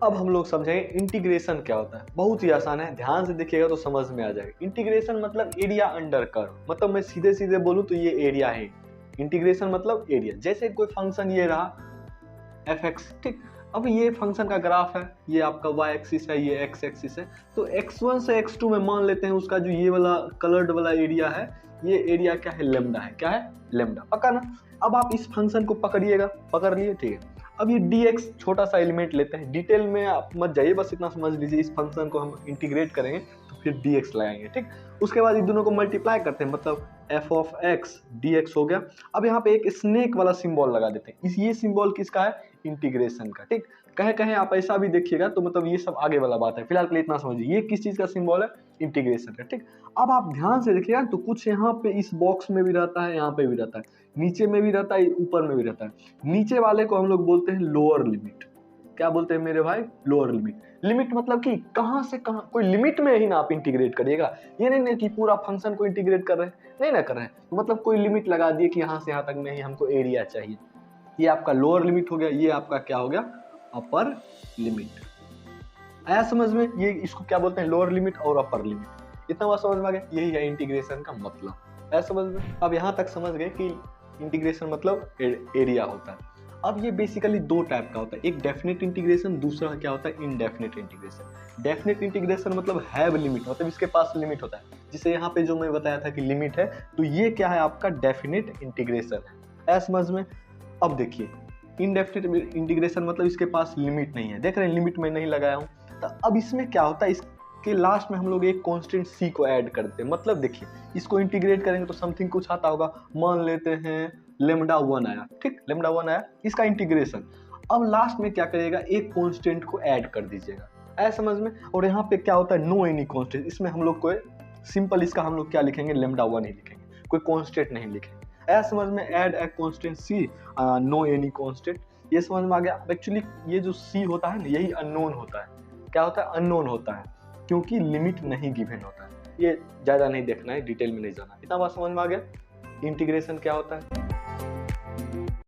अब हम लोग समझेंगे इंटीग्रेशन क्या होता है। बहुत ही आसान है, ध्यान से देखिएगा तो समझ में आ जाएगा। इंटीग्रेशन मतलब एरिया अंडर कर्व, मतलब मैं सीधे सीधे बोलूं तो ये एरिया है। इंटीग्रेशन मतलब एरिया। जैसे कोई फंक्शन ये रहा fx, ठीक। अब ये फंक्शन का ग्राफ है, ये आपका y एक्सिस है, ये x एक्सिस है। तो x1 से x2 में मान लेते हैं उसका जो ये वाला कलर्ड वाला एरिया है, ये एरिया क्या है, लेमडा है। क्या है, लेमडा। पक्का ना। अब आप इस फंक्शन को पकड़िएगा, पकड़ लिए, ठीक है। अब ये dx छोटा सा एलिमेंट लेते हैं, डिटेल में आप मत जाइए, बस इतना समझ लीजिए इस फंक्शन को हम इंटीग्रेट करेंगे तो फिर dx लगाएंगे, ठीक। उसके बाद इन दोनों को मल्टीप्लाई करते हैं, मतलब f ऑफ x dx हो गया। अब यहाँ पे एक स्नेक वाला सिंबल लगा देते हैं। ये सिंबल किसका है, इंटीग्रेशन का, ठीक। कहे कहे आप ऐसा भी देखिएगा तो मतलब ये सब आगे वाला बात है, फिलहाल के लिए इतना समझिए। ये किस चीज का सिंबल है, इंटीग्रेशन का, ठीक। अब आप ध्यान से देखिएगा तो कुछ यहाँ पे इस बॉक्स में भी रहता है, यहाँ पे भी रहता है, नीचे में भी रहता है, ऊपर में भी रहता है। नीचे वाले को हम लोग बोलते हैं लोअर लिमिट। क्या बोलते हैं मेरे भाई, लोअर लिमिट। लिमिट मतलब कि कहां से कहां, कोई लिमिट में ही ना आप इंटीग्रेट करिएगा। ये नहीं ना कि पूरा फंक्शन को इंटीग्रेट कर रहे हैं, नहीं ना कर रहे हैं, तो मतलब कोई लिमिट लगा दिए कि यहाँ से यहाँ तक नहीं, हमको एरिया चाहिए। ये आपका लोअर लिमिट हो गया, ये आपका क्या हो गया, अपर लिमिट। आया समझ में, ये इसको क्या बोलते हैं, लोअर लिमिट और अपर लिमिट। इतना बात समझ में आ गया, यही है इंटीग्रेशन का मतलब। आया समझ में। अब यहाँ तक समझ गए कि इंटीग्रेशन मतलब एरिया होता है। अब ये बेसिकली दो टाइप का होता है, एक डेफिनेट इंटीग्रेशन, दूसरा क्या होता है, इनडेफिनेट इंटीग्रेशन। डेफिनेट इंटीग्रेशन मतलब हैव लिमिट, मतलब इसके पास लिमिट होता है। जिसे यहाँ पे जो मैं बताया था कि लिमिट है, तो ये क्या है, आपका डेफिनेट इंटीग्रेशन है। आया समझ में। अब देखिए इनडेफिनेट इंटीग्रेशन मतलब इसके पास लिमिट नहीं है, देख रहे हैं लिमिट में नहीं लगाया हूँ। तो अब इसमें क्या होता है, इसके लास्ट में हम लोग एक कांस्टेंट c को ऐड करते हैं। मतलब देखिए इसको इंटीग्रेट करेंगे तो समथिंग कुछ आता होगा, मान लेते हैं लेमडा 1 आया, ठीक, लेमडा 1 आया, इसका इंटीग्रेशन। अब लास्ट में क्या करिएगा, एक कांस्टेंट को ऐड कर दीजिएगा। ऐसा समझ में। और यहाँ पे क्या होता है, नो एनी कांस्टेंट, इसमें हम लोग कोई सिंपल इसका हम लोग क्या लिखेंगे, लेमडा 1 ही लिखेंगे, कोई कांस्टेंट नहीं लिखेंगे। ऐसा समझ में। Add a constant c, no any constant, ये समझ में आ गया। एक्चुअली ये जो c होता है ना, यही अननोन होता है। क्या होता है, अननोन होता है, क्योंकि लिमिट नहीं गिवन होता है। ये ज्यादा नहीं देखना है, डिटेल में नहीं जाना। इतना बात समझ में आ गया इंटीग्रेशन क्या होता है।